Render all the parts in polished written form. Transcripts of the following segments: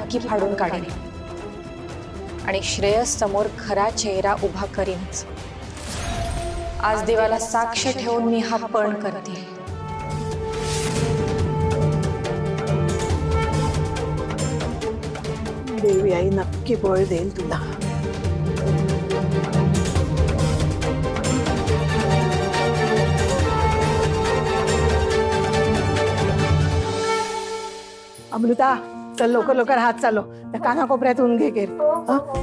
नक्की फाडून काढेन आणि श्रेयस समोर खरा चेहरा उभा करीनच। आज देवाला साक्ष ठेवून मी हा पण करते। देवी आई नक्की बळ देईल तुला। अमृता चल लवकर लवकर हात चालव, त्या कानाकोपऱ्यातून घे गेर।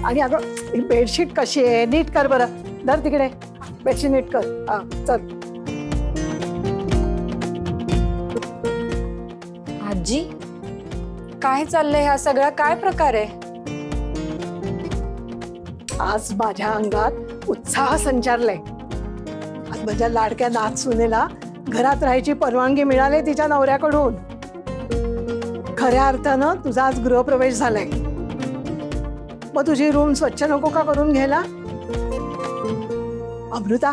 आणि अगं बेडशीट कशी आहे नीट कर बरं, धर तिकडे बेडशीट नीट कर। हा चल। आजी काय चाललंय, हा सगळा काय प्रकार आहे? आज माझ्या अंगात उत्साह संचारलाय। आज माझ्या लाडक्या नात सुनेला घरात राहायची परवानगी मिळाली तिच्या नवऱ्याकडून। खऱ्या अर्थानं तुझा आज गृहप्रवेश झालाय। मग तुझी रूम स्वच्छ नको का करून घ्यायला? अमृता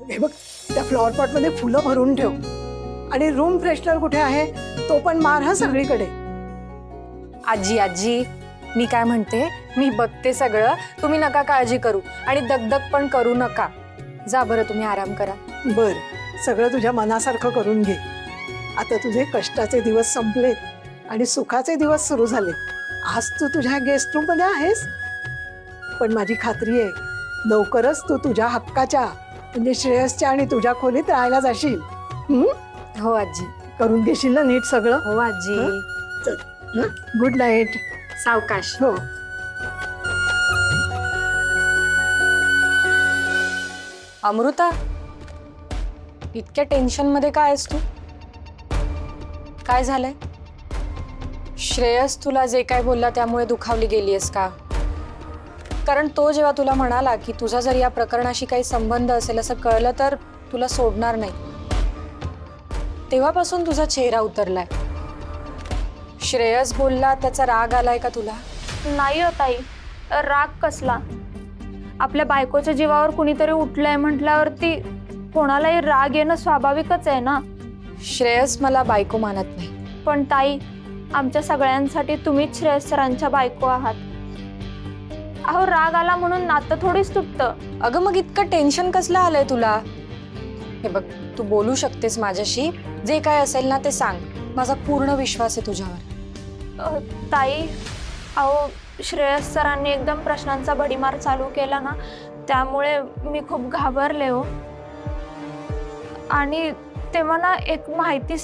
हे बघ, त्या फ्लॉवर पॉट मध्ये फुलं भरून ठेव आणि रूम फ्रेशनर कुठे आहे तो पण मार हा सगळीकडे। आजी आजी मी काय म्हणते, मी बघते सगळं, तुम्ही नका काळजी करू आणि दगदग पण करू नका। जा बरं तुम्ही आराम करा। बर, सगळं तुझ्या मनासारखं करून घे। आता तुझे कष्टाचे दिवस संपलेत आणि सुखाचे दिवस सुरू झाले। आज तू तुझ्या गेस्ट रूम मध्ये आहेस, पण माझी खात्री आहे लवकरच तू तुझ्या हक्काच्या म्हणजे श्रेयसच्या आणि तुझ्या खोलीत राहायला जाशील। हो आजी। करून घेशील ना नीट सगळं? हो आजी। चल गुड नाईट। सावकाश। हो। अमृता इतक्या टेन्शन मध्ये काय आहेस तू? काय झालंय? श्रेयस तुला जे काय बोलला त्यामुळे दुखावली गेलीयस का? कारण तो जेव्हा तुला म्हणाला की तुझा जर या प्रकरणाशी काही संबंध असेल असं कळलं तर तुला सोडणार नाही, तेव्हापासून तुझा चेहरा उतरलाय। श्रेयस बोलला त्याचा राग आलाय का तुला? नाही हो ताई, राग कसला? आपल्या बायकोच्या जीवावर कुणीतरी उठलंय म्हटल्यावरती कोणालाही राग येणं स्वाभाविकच आहे ना। श्रेयस मला बायको मानत नाही। पण ताई, आमच्या सगळ्यांसाठी तुम्हीच श्रेयस सरांच्या बायको आहात। अहो राग आला म्हणून नातं थोडीच तुटतं। अगं मग इतकं टेन्शन कसलं आलंय तुला? हे बघ, तू बोलू शकतेस माझ्याशी, जे काय असेल ना ते सांग, माझा पूर्ण विश्वास आहे तुझ्यावर। ताई अहो श्रेयस सरांनी एकदम प्रश्नांचा भडीमार चालू केला ना, त्यामुळे मी खूप घाबरले हो। आणि ते मला एक माहिती